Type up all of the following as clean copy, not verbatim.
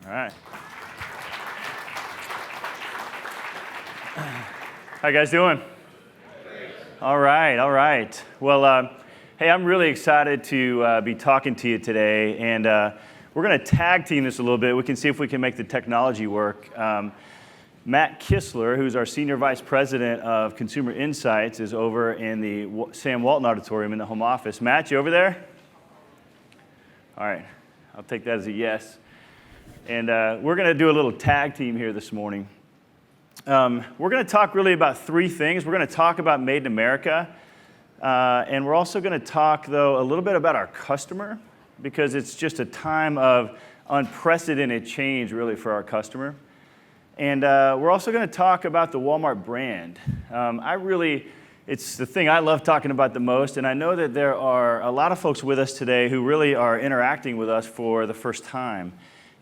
All right. How you guys doing? All right. Well, hey, I'm really excited to be talking to you today, and we're going to tag team this a little bit. We can see if we can make the technology work. Matt Kistler, who's our Senior Vice President of Consumer Insights, is over in the Sam Walton Auditorium in the home office. Matt, you over there? All right. I'll take that as a yes. And we're going to do a little tag team here this morning. We're going to talk really about three things. We're going to talk about Made in America, and we're also going to talk, though, a little bit about our customer, because it's just a time of unprecedented change, really, for our customer. And we're also going to talk about the Walmart brand. It's the thing I love talking about the most, and I know that there are a lot of folks with us today who really are interacting with us for the first time.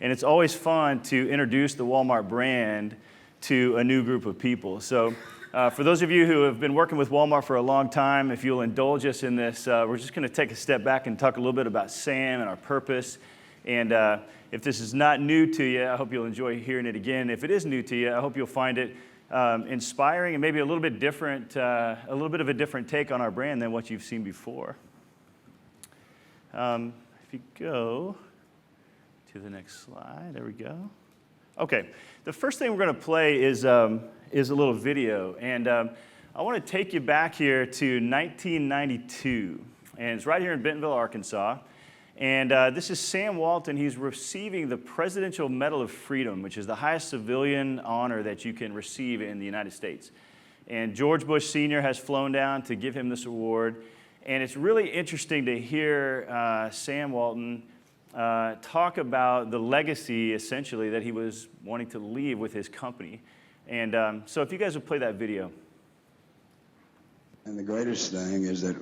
And it's always fun to introduce the Walmart brand to a new group of people. So for those of you who have been working with Walmart for a long time, if you'll indulge us in this, we're just going to take a step back and talk a little bit about Sam and our purpose. And if this is not new to you, I hope you'll enjoy hearing it again. If it is new to you, I hope you'll find it inspiring and maybe a little bit different, a little bit of a different take on our brand than what you've seen before. If you go to the next slide, there we go. Okay, the first thing we're going to play is a little video, and I want to take you back here to 1992, and it's right here in Bentonville, Arkansas. And this is Sam Walton. He's receiving the Presidential Medal of Freedom, which is the highest civilian honor that you can receive in the United States. And George Bush Sr. has flown down to give him this award. And it's really interesting to hear Sam Walton talk about the legacy, essentially, that he was wanting to leave with his company. And so if you guys would play that video. And the greatest thing is that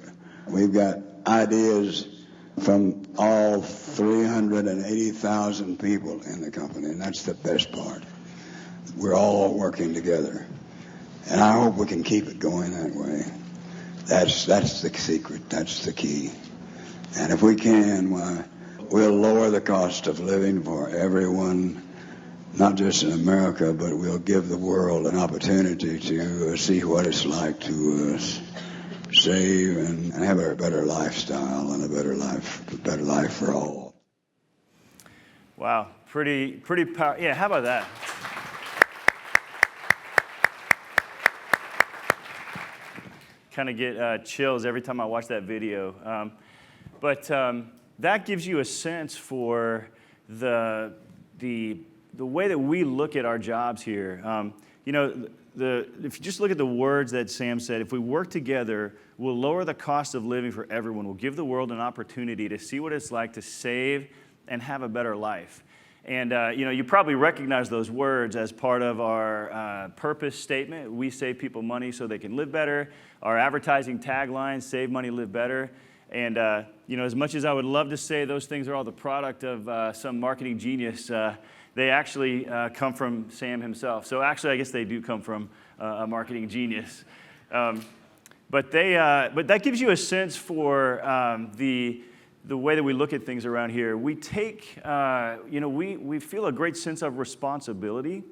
we've got ideas from all 380,000 people in the company, and that's the best part. We're all working together, and I hope we can keep it going that way. That's the secret. That's the key. And if we can, why, we'll lower the cost of living for everyone, not just in America, but we'll give the world an opportunity to see what it's like to save and have a better lifestyle and a better life for all. Wow, pretty powerful. Yeah, how about that? Kind of get chills every time I watch that video. But that gives you a sense for the way that we look at our jobs here. If you just look at the words that Sam said, if we work together, we'll lower the cost of living for everyone. We'll give the world an opportunity to see what it's like to save and have a better life. And, you probably recognize those words as part of our purpose statement. We save people money so they can live better. Our advertising tagline, save money, live better. And, as much as I would love to say those things are all the product of some marketing genius, they actually come from Sam himself. So actually, I guess they do come from a marketing genius. But that gives you a sense for the way that we look at things around here. We take, we feel a great sense of responsibility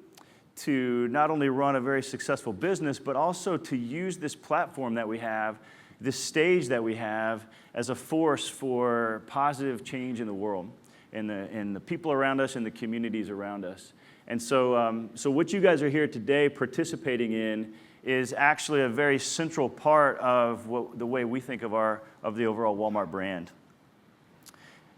to not only run a very successful business, but also to use this platform that we have, this stage that we have, as a force for positive change in the world. And the people around us and the communities around us. And so what you guys are here today participating in is actually a very central part of the way we think of the overall Walmart brand.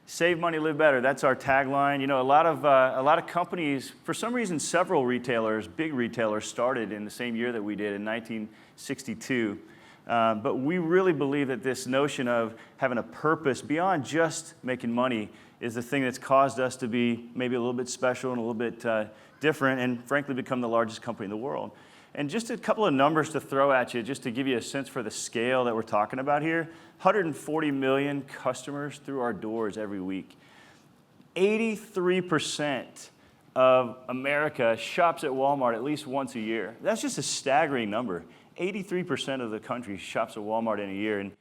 Save money, live better. That's our tagline. A lot of companies, for some reason, several retailers, big retailers, started in the same year that we did in 1962. But we really believe that this notion of having a purpose beyond just making money is the thing that's caused us to be maybe a little bit special and a little bit different and frankly become the largest company in the world. And just a couple of numbers to throw at you just to give you a sense for the scale that we're talking about here. 140 million customers through our doors every week. 83% of America shops at Walmart at least once a year. That's just a staggering number. 83% of the country shops at Walmart in a year. And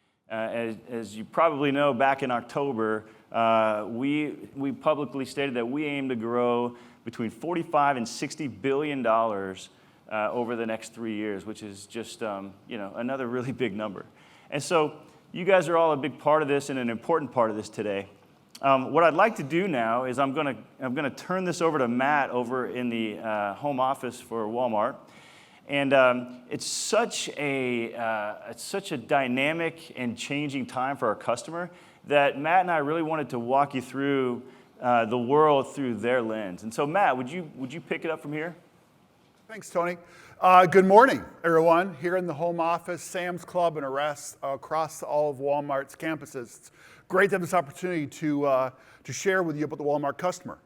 as you probably know, back in October, we publicly stated that we aim to grow between 45 and 60 billion dollars over the next 3 years, which is just another really big number. And so you guys are all a big part of this and an important part of this today. What I'd like to do now is I'm gonna turn this over to Matt over in the home office for Walmart. And it's such a dynamic and changing time for our customer that Matt and I really wanted to walk you through the world through their lens. And so Matt, would you pick it up from here? Thanks, Tony. Good morning, everyone. Here in the home office, Sam's Club, and across all of Walmart's campuses. It's great to have this opportunity to share with you about the Walmart customer.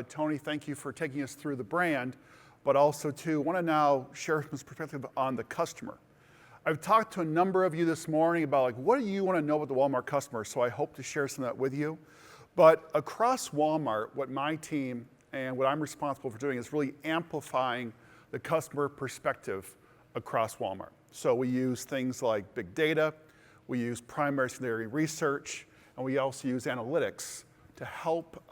Tony, thank you for taking us through the brand, but also want to now share some perspective on the customer. I've talked to a number of you this morning about what do you want to know about the Walmart customer, so I hope to share some of that with you. But across Walmart, what my team and what I'm responsible for doing is really amplifying the customer perspective across Walmart. So we use things like big data, we use primary secondary research, and we also use analytics to help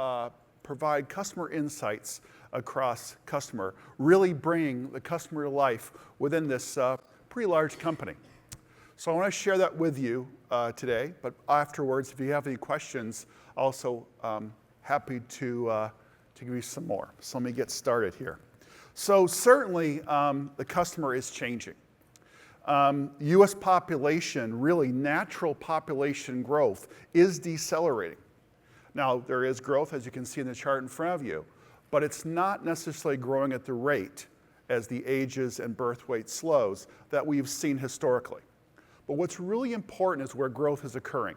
provide customer insights across customer, really bring the customer to life within this pretty large company. So I want to share that with you today, but afterwards, if you have any questions, also happy to give you some more. So let me get started here. So certainly the customer is changing. U.S. population, really natural population growth is decelerating. Now there is growth, as you can see in the chart in front of you, but it's not necessarily growing at the rate as the ages and birth weight slows that we've seen historically. But what's really important is where growth is occurring.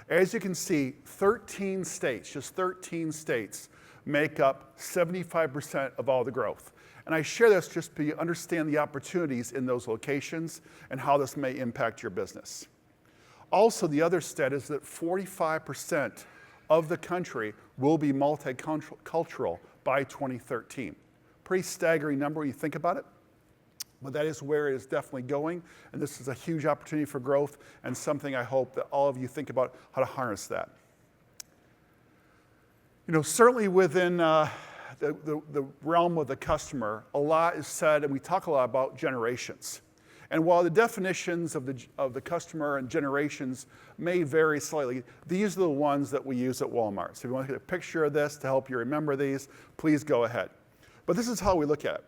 As you can see, 13 states, just 13 states, make up 75% of all the growth. And I share this just to understand the opportunities in those locations and how this may impact your business. Also, the other stat is that 45% of the country will be multicultural by 2013. Pretty staggering number when you think about it, but that is where it is definitely going, and this is a huge opportunity for growth and something I hope that all of you think about how to harness that. Certainly within the realm of the customer, a lot is said, and we talk a lot about generations. And while the definitions of the customer and generations may vary slightly, these are the ones that we use at Walmart. So if you want to get a picture of this to help you remember these, please go ahead. But this is how we look at it.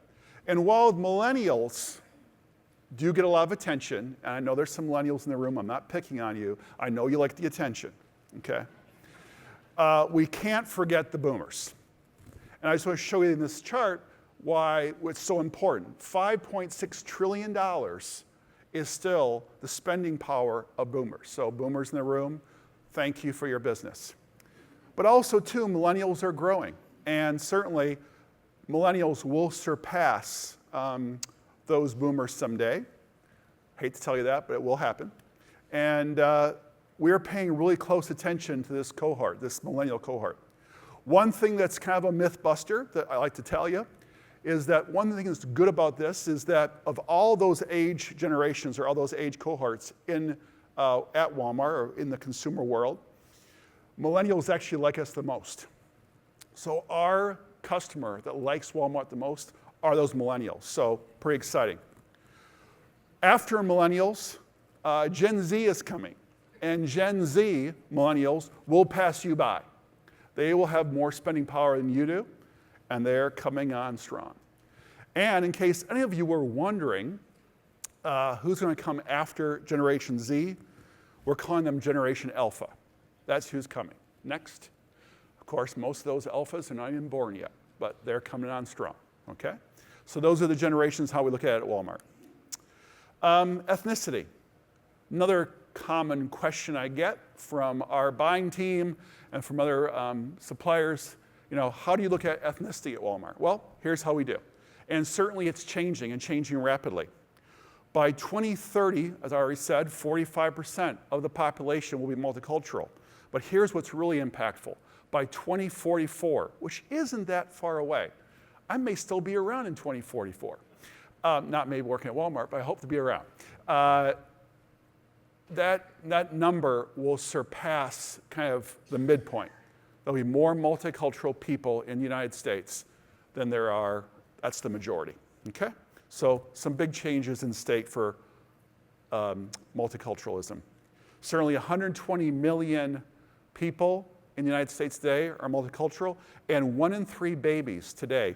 And while millennials do get a lot of attention, and I know there's some millennials in the room, I'm not picking on you, I know you like the attention, okay? We can't forget the boomers. And I just want to show you in this chart why it's so important. $5.6 trillion is still the spending power of boomers. So boomers in the room, thank you for your business. But also too, millennials are growing. And certainly, millennials will surpass those boomers someday. Hate to tell you that, but it will happen. And we're paying really close attention to this cohort, this millennial cohort. One thing that's kind of a myth buster that I like to tell you is that one thing that's good about this is that of all those age generations or all those age cohorts at Walmart or in the consumer world, millennials actually like us the most. So our customer that likes Walmart the most are those millennials. So pretty exciting. After millennials, Gen Z is coming. And Gen Z millennials will pass you by. They will have more spending power than you do, and they're coming on strong. And in case any of you were wondering who's going to come after Generation Z, we're calling them Generation Alpha. That's who's coming. Next. Of course, most of those alphas are not even born yet, but they're coming on strong, okay? So those are the generations, how we look at it at Walmart. Ethnicity. Another common question I get from our buying team and from other suppliers, how do you look at ethnicity at Walmart? Well, here's how we do. And certainly it's changing and changing rapidly. By 2030, as I already said, 45% of the population will be multicultural. But here's what's really impactful. By 2044, which isn't that far away, I may still be around in 2044. Not maybe working at Walmart, but I hope to be around. that number will surpass kind of the midpoint. There'll be more multicultural people in the United States than there are, that's the majority, okay? So some big changes in state for multiculturalism. Certainly 120 million people in the United States today are multicultural, and 1 in 3 babies today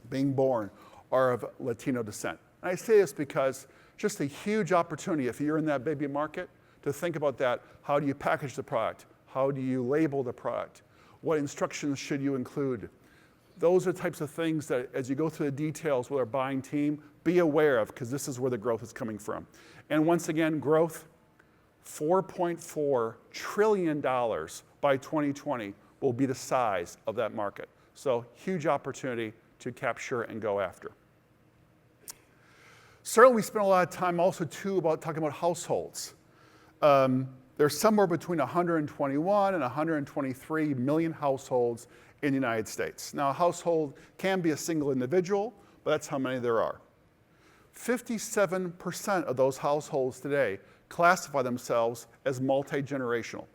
being born are of Latino descent. And I say this because just a huge opportunity, if you're in that baby market, to think about that. How do you package the product? How do you label the product? What instructions should you include? Those are the types of things that, as you go through the details with our buying team, be aware of, because this is where the growth is coming from. And once again, growth, $4.4 trillion by 2020 will be the size of that market. So huge opportunity to capture and go after. Certainly we spend a lot of time also too about talking about households. There's somewhere between 121 and 123 million households in the United States. Now a household can be a single individual, but that's how many there are. 57% of those households today classify themselves as multi-generational.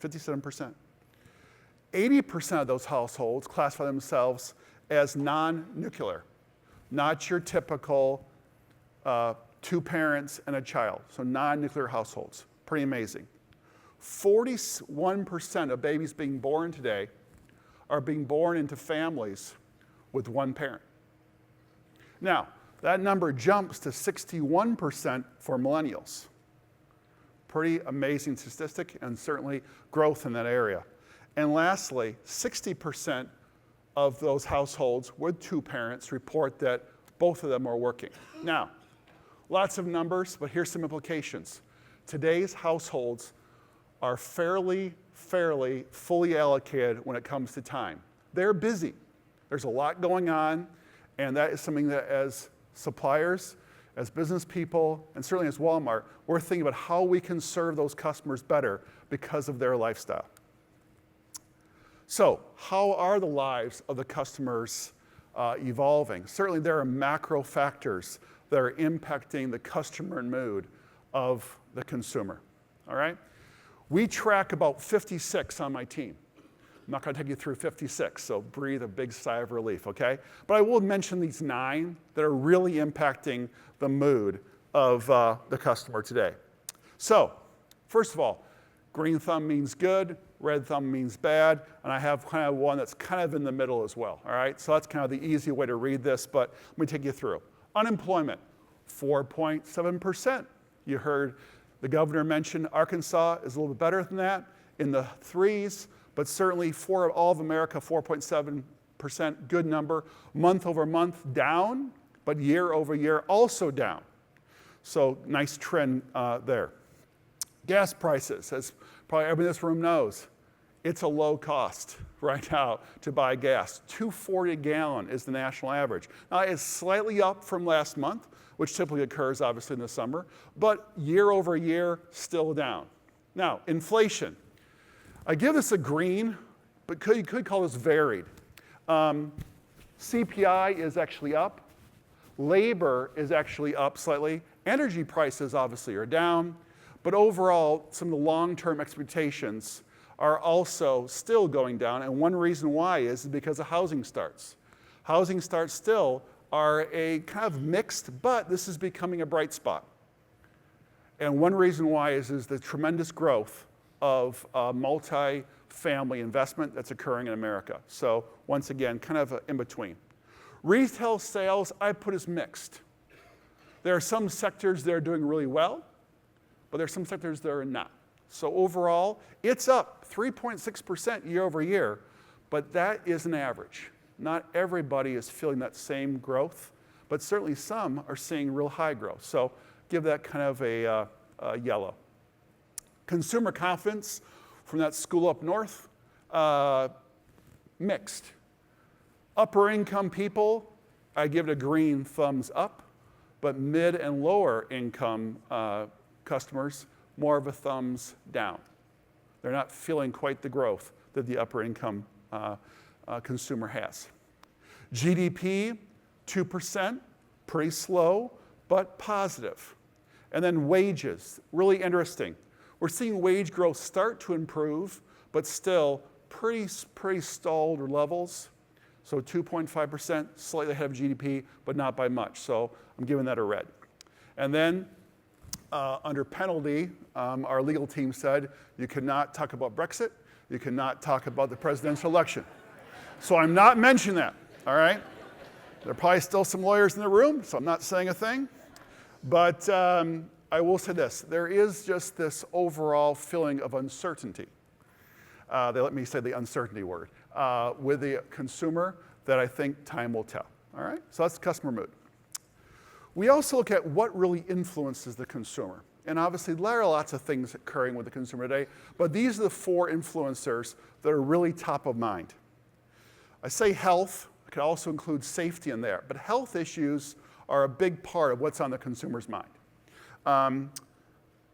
57%. 80% of those households classify themselves as non-nuclear, not your typical 2 parents and a child, so non-nuclear households. Pretty amazing. 41% of babies being born today are being born into families with 1 parent. Now, that number jumps to 61% for millennials. Pretty amazing statistic, and certainly growth in that area. And lastly, 60% of those households with 2 parents report that both of them are working. Now, lots of numbers, but here's some implications. Today's households are fairly fully allocated when it comes to time. They're busy. There's a lot going on, and that is something that as suppliers, as business people, and certainly as Walmart, we're thinking about how we can serve those customers better because of their lifestyle. So, how are the lives of the customers evolving? Certainly there are macro factors that are impacting the customer and mood of the consumer, all right? We track about 56 on my team. I'm not gonna take you through 56, so breathe a big sigh of relief, okay? But I will mention these 9 that are really impacting the mood of the customer today. So, first of all, green thumb means good, red thumb means bad, and I have kind of one that's kind of in the middle as well, all right? So that's kind of the easy way to read this, but let me take you through. Unemployment, 4.7%. You heard the governor mention Arkansas is a little bit better than that, in the 3s, but certainly for all of America, 4.7%, good number. Month over month down, but year over year also down. So nice trend there. Gas prices, as probably everyone in this room knows, it's a low cost right now to buy gas. $2.40 a gallon is the national average. Now it's slightly up from last month, which typically occurs obviously in the summer, but year over year, still down. Now, inflation. I give this a green, but you could call this varied. CPI is actually up. Labor is actually up slightly. Energy prices obviously are down, but overall, some of the long-term expectations are also still going down, and one reason why is because of housing starts. Housing starts still are a kind of mixed, but this is becoming a bright spot. And one reason why is the tremendous growth of multi-family investment that's occurring in America. So once again, kind of in between. Retail sales, I put as mixed. There are some sectors that are doing really well, but there are some sectors that are not. So overall, it's up 3.6% year over year, but that is an average. Not everybody is feeling that same growth, but certainly some are seeing real high growth. So give that kind of a yellow. Consumer confidence from that school up north, mixed. Upper income people, I give it a green thumbs up, but mid and lower income customers, more of a thumbs down. They're not feeling quite the growth that the upper income consumer has. GDP, 2%, pretty slow, but positive. And then wages, really interesting. We're seeing wage growth start to improve, but still pretty stalled levels. So 2.5%, slightly ahead of GDP, but not by much. So I'm giving that a red. And then under penalty, our legal team said you cannot talk about Brexit. You cannot talk about the presidential election. So I'm not mentioning that, all right? There are probably still some lawyers in the room, so I'm not saying a thing. But I will say this. There is just this overall feeling of uncertainty. They let me say the uncertainty word. With the consumer that I think time will tell, all right? So that's customer mood. We also look at what really influences the consumer. And obviously, there are lots of things occurring with the consumer today, but these are the 4 influencers that are really top of mind. I say health, I could also include safety in there, but health issues are a big part of what's on the consumer's mind.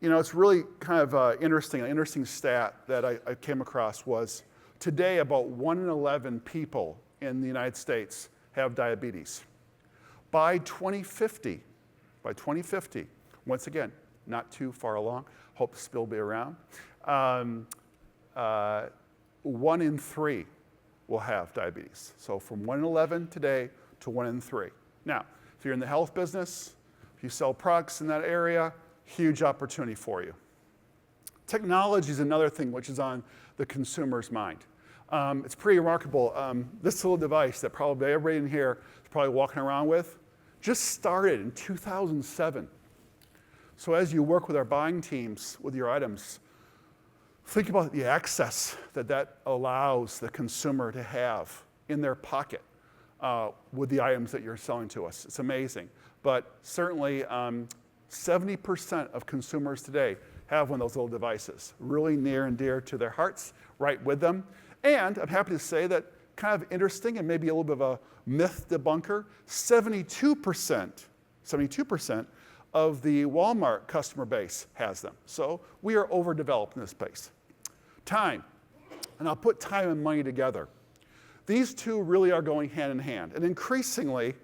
It's really kind of interesting. An interesting stat that I came across was today about 1 in 11 people in the United States have diabetes. By 2050, once again, not too far along, hope to still be around, 1 in 3 will have diabetes. So from 1 in 11 today to 1 in 3. Now, if you're in the health business, if you sell products in that area, huge opportunity for you. Technology is another thing which is on the consumer's mind. It's pretty remarkable. This little device that probably everybody in here is probably walking around with just started in 2007. So as you work with our buying teams with your items, think about the access that allows the consumer to have in their pocket with the items that you're selling to us. It's amazing. But certainly 70% of consumers today have one of those little devices, really near and dear to their hearts, right with them. And I'm happy to say that kind of interesting and maybe a little bit of a myth debunker, 72% of the Walmart customer base has them. So we are overdeveloped in this space. Time, and I'll put time and money together. These two really are going hand in hand. And increasingly,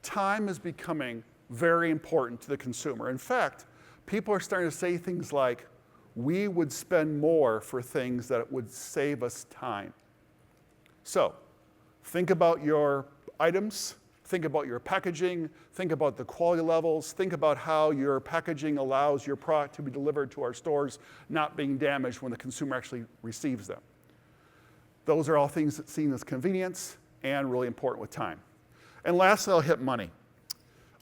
time is becoming very important to the consumer. In fact, people are starting to say things like, we would spend more for things that would save us time. So think about your items, think about your packaging, think about the quality levels, think about how your packaging allows your product to be delivered to our stores, not being damaged when the consumer actually receives them. Those are all things that seen as convenience and really important with time. And lastly, I'll hit money.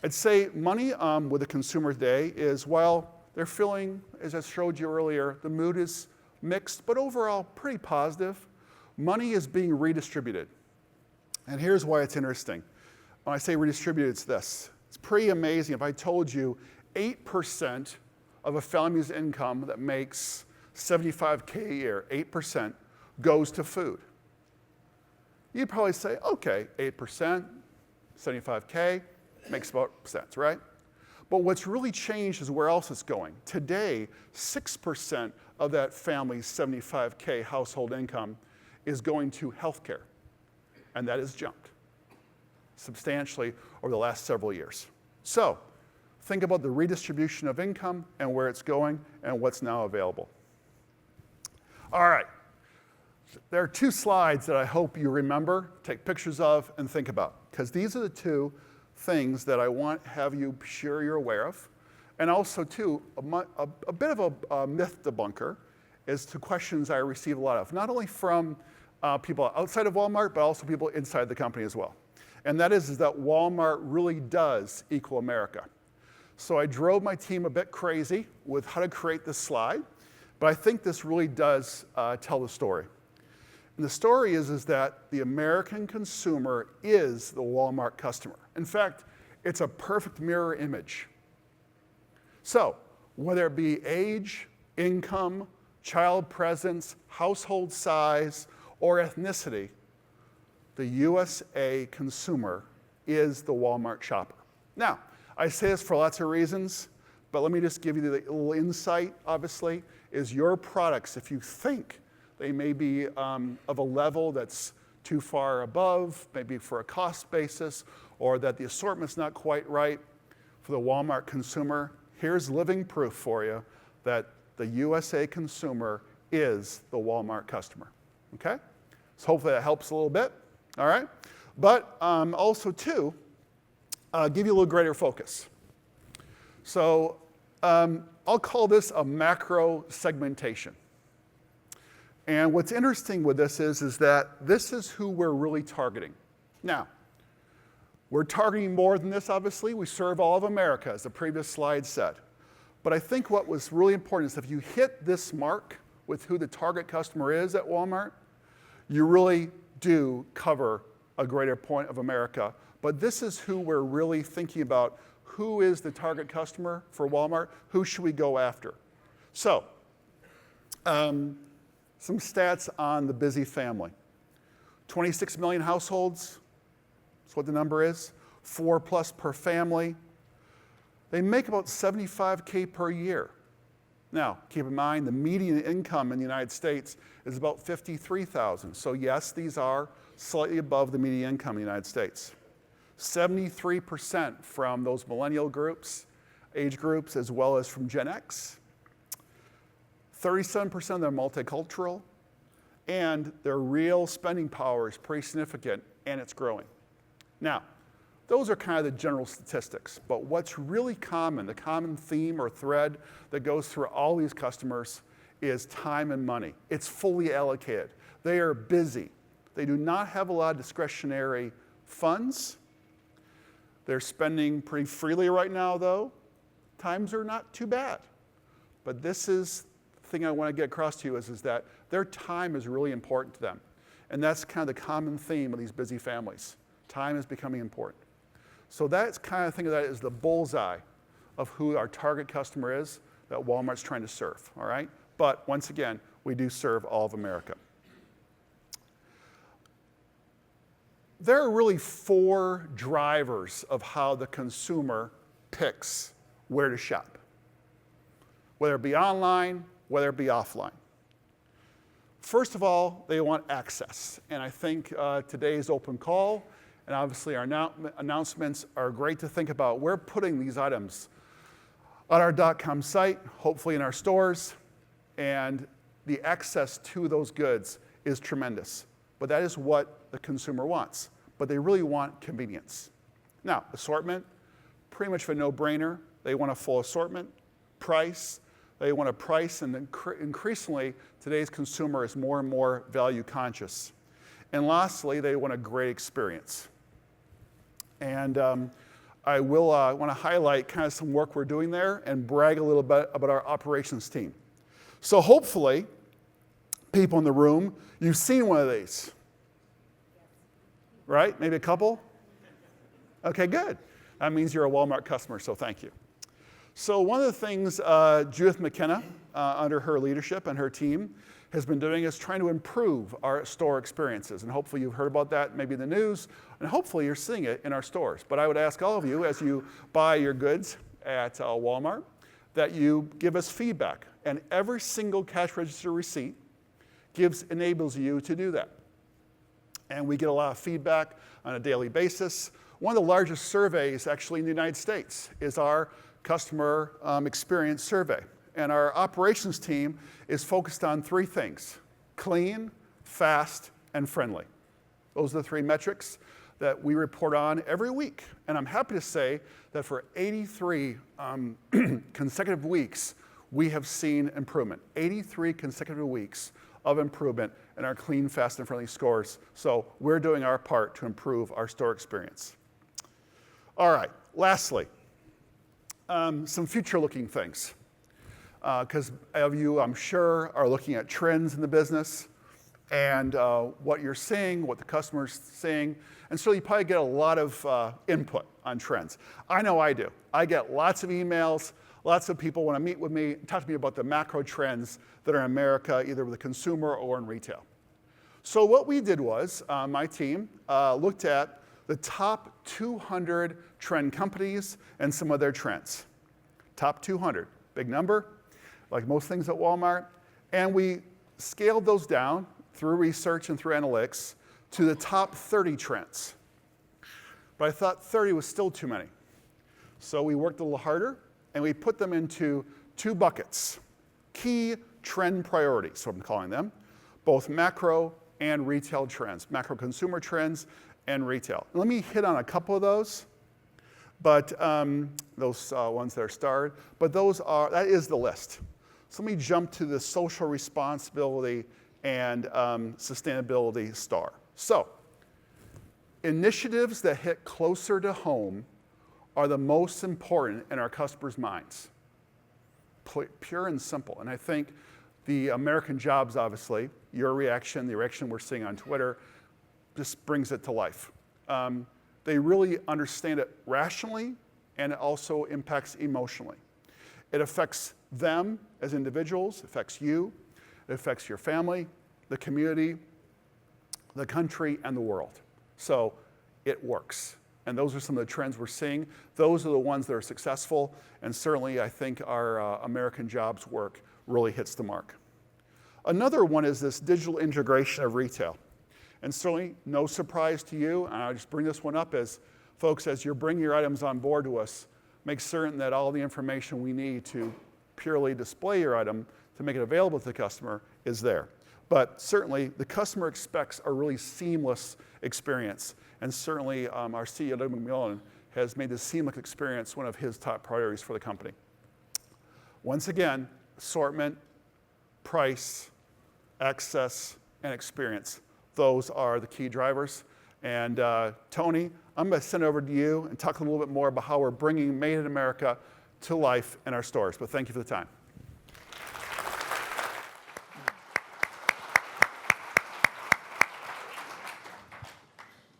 I'd say money with the consumer today is, while they're feeling, as I showed you earlier, the mood is mixed, but overall pretty positive. Money is being redistributed. And here's why it's interesting. When I say redistributed, it's this. It's pretty amazing if I told you 8% of a family's income that makes $75K a year, 8% goes to food. You'd probably say, okay, 8%, $75K, makes about sense, right? But what's really changed is where else it's going. Today, 6% of that family's $75K household income is going to healthcare, and that has jumped substantially over the last several years. So think about the redistribution of income and where it's going and what's now available. All right. There are 2 slides that I hope you remember, take pictures of, and think about, because these are the 2 things that I want to have you sure you're aware of. And also, too, a bit of a myth debunker is to questions I receive a lot of, not only from people outside of Walmart, but also people inside the company as well. And that is that Walmart really does equal America. So I drove my team a bit crazy with how to create this slide, but I think this really does tell the story. And the story is that the American consumer is the Walmart customer. In fact, it's a perfect mirror image. So whether it be age, income, child presence, household size, or ethnicity, the USA consumer is the Walmart shopper. Now, I say this for lots of reasons, but let me just give you the little insight, obviously, is your products, if you think they may be of a level that's too far above, maybe for a cost basis, or that the assortment's not quite right for the Walmart consumer, Here's living proof for you that the USA consumer is the Walmart customer, okay? So hopefully that helps a little bit, all right? But also, too, give you a little greater focus. So I'll call this a macro segmentation. And what's interesting with this is that this is who we're really targeting. Now, we're targeting more than this, obviously. We serve all of America, as the previous slide said. But I think what was really important is if you hit this mark with who the target customer is at Walmart, you really do cover a greater point of America. But this is who we're really thinking about. Who is the target customer for Walmart? Who should we go after? So, some stats on the busy family. 26 million households, that's what the number is. 4+ per family. They make about $75K per year. Now, keep in mind, the median income in the United States is about $53,000. So yes, these are slightly above the median income in the United States. 73% from those millennial groups, age groups, as well as from Gen X. 37% of them are multicultural, and their real spending power is pretty significant, and it's growing. Now, those are kind of the general statistics, but what's really common, the common theme or thread that goes through all these customers is time and money. It's fully allocated. They are busy. They do not have a lot of discretionary funds. They're spending pretty freely right now, though. Times are not too bad. But this is the thing I want to get across to you is that their time is really important to them. And that's kind of the common theme of these busy families. Time is becoming important. So that's kind of think of that as the bullseye of who our target customer is that Walmart's trying to serve, all right? But once again, we do serve all of America. There are really 4 drivers of how the consumer picks where to shop, whether it be online, whether it be offline. First of all, they want access. And I think today's open call and obviously our announcements are great to think about. We're putting these items on our .com site, hopefully in our stores, and the access to those goods is tremendous. But that is what the consumer wants. But they really want convenience. Now, assortment, pretty much a no-brainer. They want a full assortment. Price, they want a price, and increasingly, today's consumer is more and more value conscious. And lastly, they want a great experience. And I will want to highlight kind of some work we're doing there and brag a little bit about our operations team. So hopefully, people in the room, you've seen one of these. Right? Maybe a couple? Okay, good. That means you're a Walmart customer, so thank you. So one of the things Judith McKenna, under her leadership and her team, has been doing is trying to improve our store experiences. And hopefully you've heard about that maybe in the news, and hopefully you're seeing it in our stores. But I would ask all of you, as you buy your goods at Walmart, that you give us feedback. And every single cash register receipt enables you to do that. And we get a lot of feedback on a daily basis. One of the largest surveys actually in the United States is our customer experience survey. And our operations team is focused on 3 things: clean, fast, and friendly. Those are the 3 metrics that we report on every week. And I'm happy to say that for 83 consecutive weeks, we have seen improvement. 83 consecutive weeks of improvement in our clean, fast, and friendly stores. So we're doing our part to improve our store experience. All right, lastly, some future-looking things. Because of you, I'm sure, are looking at trends in the business and what you're seeing, what the customer's seeing. And so you probably get a lot of input on trends. I know I do. I get lots of emails. Lots of people want to meet with me, talk to me about the macro trends that are in America, either with the consumer or in retail. So what we did was, my team looked at the top 200 trend companies and some of their trends. Top 200, big number, like most things at Walmart. And we scaled those down through research and through analytics to the top 30 trends. But I thought 30 was still too many. So we worked a little harder, and we put them into two buckets. Key trend priorities, so I'm calling them, both macro and retail trends, macro consumer trends and retail. Let me hit on a couple of those, but those ones that are starred, but that is the list. So let me jump to the social responsibility and sustainability star. So, initiatives that hit closer to home are the most important in our customers' minds. Pure and simple. And I think the American jobs, obviously, your reaction, the reaction we're seeing on Twitter, just brings it to life. They really understand it rationally, and it also impacts emotionally. It affects them as individuals, it affects you, it affects your family, the community, the country, and the world. So it works. And those are some of the trends we're seeing. Those are the ones that are successful, and certainly I think our American jobs work really hits the mark. Another one is this digital integration of retail. And certainly no surprise to you, and I'll just bring this one up as folks, as you're bringing your items on board to us, make certain that all the information we need to purely display your item to make it available to the customer is there. But certainly the customer expects a really seamless experience. And certainly our CEO, Doug McMillan, has made the seamless experience one of his top priorities for the company. Once again, assortment, price, access, and experience. Those are the key drivers. And Tony, I'm going to send it over to you and talk a little bit more about how we're bringing Made in America to life in our stores. But thank you for the time.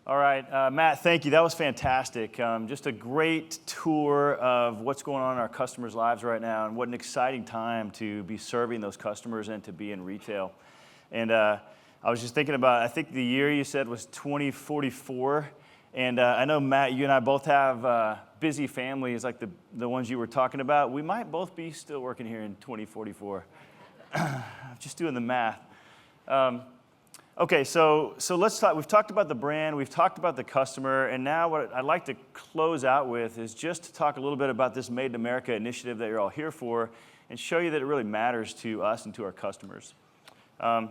All right, Matt, thank you. That was fantastic. Just a great tour of what's going on in our customers' lives right now, and what an exciting time to be serving those customers and to be in retail. And I was just thinking about, I think the year you said was 2044. And I know, Matt, you and I both have busy families like the ones you were talking about. We might both be still working here in 2044. Just doing the math. Okay, so let's talk. We've talked about the brand, we've talked about the customer, and now what I'd like to close out with is just to talk a little bit about this Made in America initiative that you're all here for, and show you that it really matters to us and to our customers.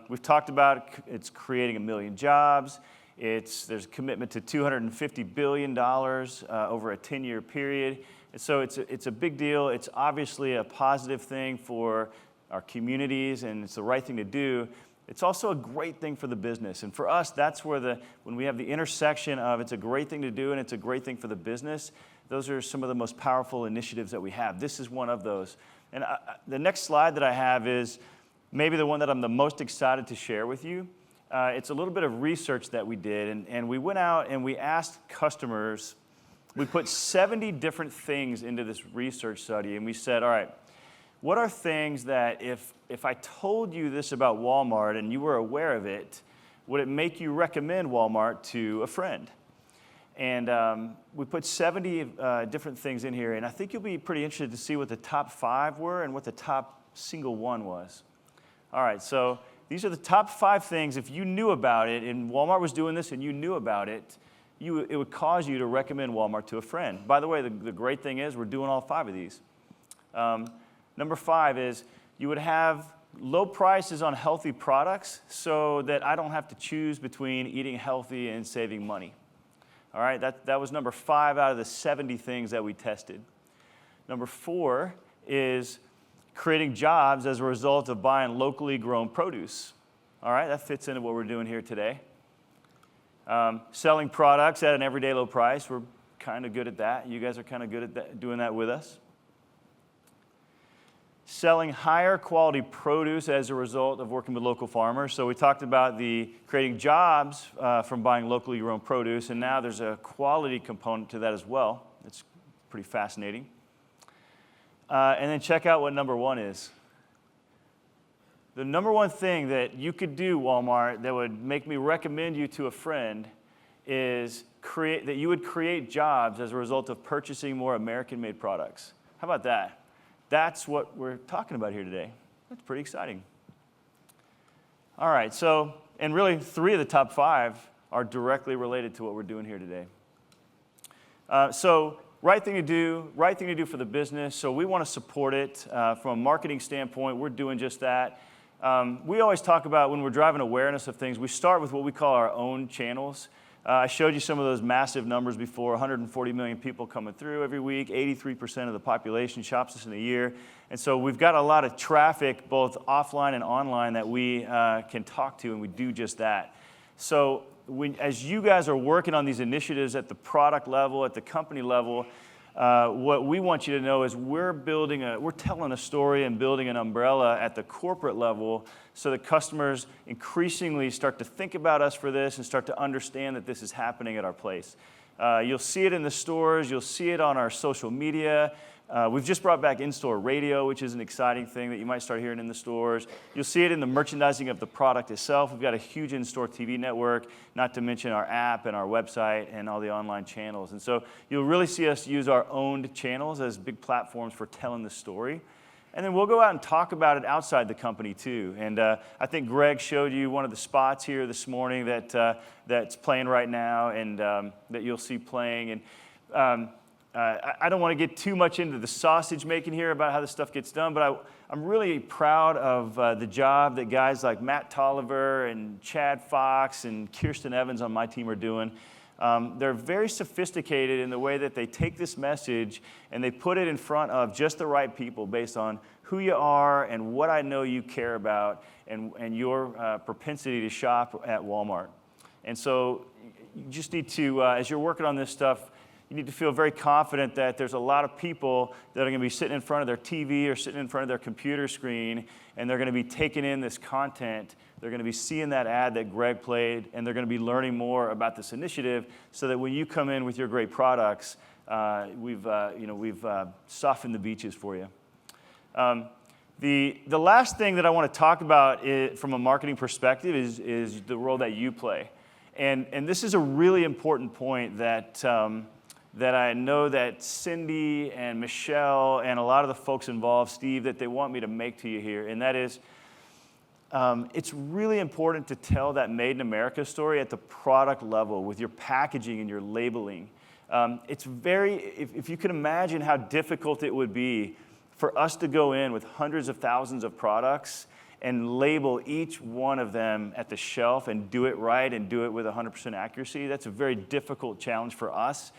We've talked about it's creating 1 million jobs. There's a commitment to $250 billion over a 10-year period. And so it's a big deal. It's obviously a positive thing for our communities, and it's the right thing to do. It's also a great thing for the business. And for us, that's where when we have the intersection of it's a great thing to do and it's a great thing for the business, those are some of the most powerful initiatives that we have. This is one of those. And the next slide that I have is maybe the one that I'm the most excited to share with you. It's a little bit of research that we did, and we went out and we asked customers, we put 70 different things into this research study, and we said, all right, what are things that if I told you this about Walmart and you were aware of it, would it make you recommend Walmart to a friend? And we put 70 different things in here, and I think you'll be pretty interested to see what the top 5 were and what the top single one was. All right, so these are the top 5 things. If you knew about it, and Walmart was doing this and you knew about it, it would cause you to recommend Walmart to a friend. By the way, the great thing is we're doing all 5 of these. Number 5 is you would have low prices on healthy products so that I don't have to choose between eating healthy and saving money. All right, that was number 5 out of the 70 things that we tested. Number 4 is creating jobs as a result of buying locally grown produce. All right, that fits into what we're doing here today. Selling products at an everyday low price, we're kind of good at that. You guys are kind of good at doing that with us. Selling higher quality produce as a result of working with local farmers. So we talked about creating jobs from buying locally grown produce, and now there's a quality component to that as well. It's pretty fascinating. And then check out what number 1 is. The number 1 thing that you could do, Walmart, that would make me recommend you to a friend is that you would create jobs as a result of purchasing more American-made products. How about that? That's what we're talking about here today. That's pretty exciting. All right, so, and really 3 of the top 5 are directly related to what we're doing here today. So right thing to do for the business. So we want to support it from a marketing standpoint. We're doing just that. We always talk about when we're driving awareness of things, we start with what we call our own channels. I showed you some of those massive numbers before, 140 million people coming through every week, 83% of the population shops us in a year. And so we've got a lot of traffic, both offline and online, that we can talk to, and we do just that. So as you guys are working on these initiatives at the product level, at the company level, what we want you to know is we're telling a story and building an umbrella at the corporate level so that customers increasingly start to think about us for this and start to understand that this is happening at our place. You'll see it in the stores. You'll see it on our social media. We've just brought back in-store radio, which is an exciting thing that you might start hearing in the stores. You'll see it in the merchandising of the product itself. We've got a huge in-store TV network, not to mention our app and our website and all the online channels. And so you'll really see us use our owned channels as big platforms for telling the story. And then we'll go out and talk about it outside the company too. And I think Greg showed you one of the spots here this morning that's playing right now and that you'll see playing. And I don't want to get too much into the sausage making here about how this stuff gets done, but I'm really proud of the job that guys like Matt Tolliver and Chad Fox and Kirsten Evans on my team are doing. They're very sophisticated in the way that they take this message and they put it in front of just the right people based on who you are and what I know you care about and your propensity to shop at Walmart. And so you just need to, as you're working on this stuff, you need to feel very confident that there's a lot of people that are going to be sitting in front of their TV or sitting in front of their computer screen, and they're going to be taking in this content. They're going to be seeing that ad that Greg played, and they're going to be learning more about this initiative so that when you come in with your great products, we've softened the beaches for you. The last thing that I want to talk about from a marketing perspective is the role that you play. And this is a really important point that I know that Cindy and Michelle and a lot of the folks involved, Steve, that they want me to make to you here. And that is, it's really important to tell that Made in America story at the product level with your packaging and your labeling. If you can imagine how difficult it would be for us to go in with hundreds of thousands of products and label each one of them at the shelf and do it right and do it with 100% accuracy, that's a very difficult challenge for us.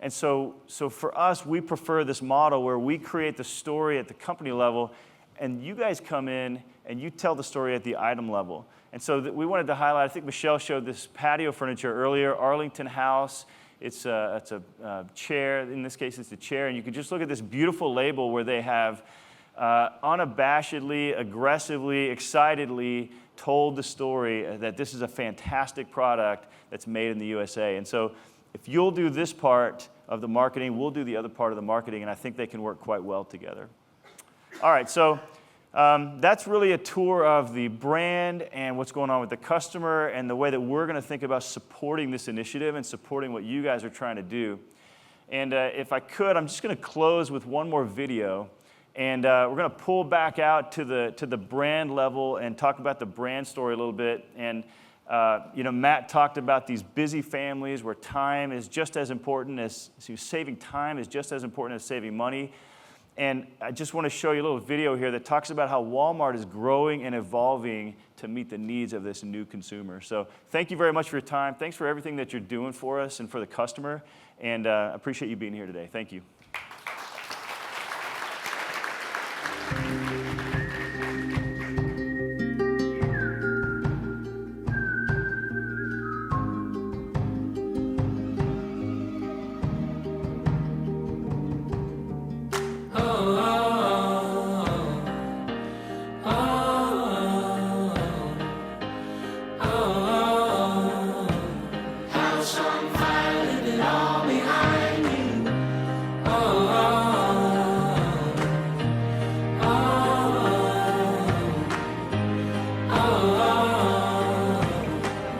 And so for us, we prefer this model where we create the story at the company level, and you guys come in and you tell the story at the item level. And so we wanted to highlight, I think Michelle showed this patio furniture earlier, Arlington House. It's a chair. In this case, it's a chair. And you can just look at this beautiful label where they have unabashedly, aggressively, excitedly told the story that this is a fantastic product that's made in the USA. And so if you'll do this part of the marketing, we'll do the other part of the marketing, and I think they can work quite well together. All right, so that's really a tour of the brand and what's going on with the customer and the way that we're going to think about supporting this initiative and supporting what you guys are trying to do. And if I could, I'm just going to close with one more video. And we're going to pull back out to the brand level and talk about the brand story a little bit. And Matt talked about these busy families where time is just as important as saving time is just as important as saving money. And I just want to show you a little video here that talks about how Walmart is growing and evolving to meet the needs of this new consumer. So thank you very much for your time. Thanks for everything that you're doing for us and for the customer. And I appreciate you being here today. Thank you.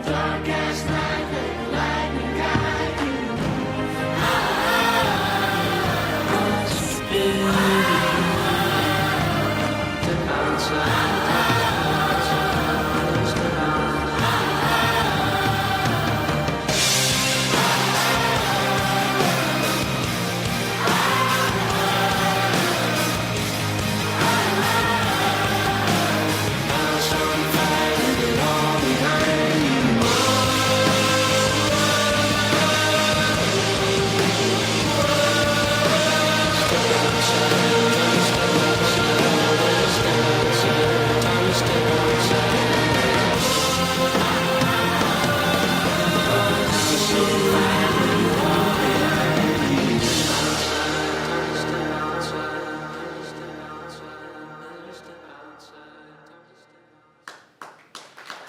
Dark as night.